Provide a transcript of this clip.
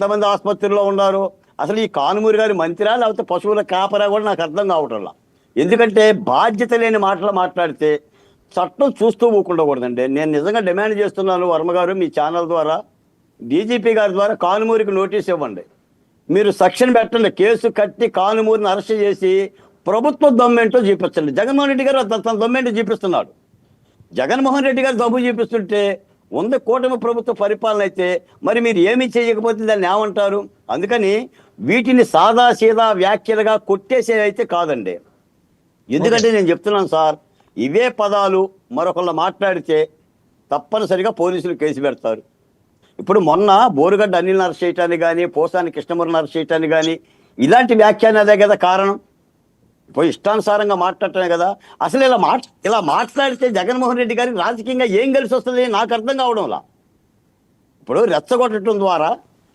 ఎంతమంది ఆసుపత్రుల్లో ఉన్నారు? అసలు ఈ కానుమూరి గారి మంత్రా లేకపోతే పశువుల కాపరా కూడా నాకు అర్థం కావటంలా. ఎందుకంటే బాధ్యత లేని మాటలు మాట్లాడితే చట్టం చూస్తూ ఊకుండకూడదండి. నేను నిజంగా డిమాండ్ చేస్తున్నాను వర్మ గారు, మీ ఛానల్ ద్వారా డీజీపీ గారి ద్వారా కానుమూరికి నోటీస్ ఇవ్వండి. మీరు సెక్షన్ పెట్టండి, కేసు కట్టి కానుమూరిని అరెస్ట్ చేసి ప్రభుత్వ దొమ్మేంటో చూపించండి. జగన్మోహన్ రెడ్డి గారు తన దొమ్మేంటో చూపిస్తున్నాడు. జగన్మోహన్ రెడ్డి గారు దమ్ము చూపిస్తుంటే ఉంది కూటమి ప్రభుత్వ పరిపాలన అయితే మరి మీరు ఏమీ చేయకపోతే దాన్ని ఏమంటారు? అందుకని వీటిని సాదాసీదా వ్యాఖ్యలుగా కొట్టేసేవైతే కాదండి. ఎందుకంటే నేను చెప్తున్నాను సార్, ఇవే పదాలు మరొకళ్ళు మాట్లాడితే తప్పనిసరిగా పోలీసులు కేసు పెడతారు. ఇప్పుడు మొన్న బోరుగడ్డ అనిల్ని అరెస్ట్ చేయటానికి కానీ, పోసాని కృష్ణమురళిని అరెస్ట్ చేయటానికి కానీ ఇలాంటి వ్యాఖ్యానం అదే కదా కారణం. ఇప్పుడు ఇష్టానుసారంగా మాట్లాడటమే కదా. అసలు ఇలా మాట్లాడితే జగన్మోహన్ రెడ్డి గారికి రాజకీయంగా ఏం కలిసి వస్తుంది నాకు అర్థం కావడంలా. ఇప్పుడు రెచ్చగొట్టడం ద్వారా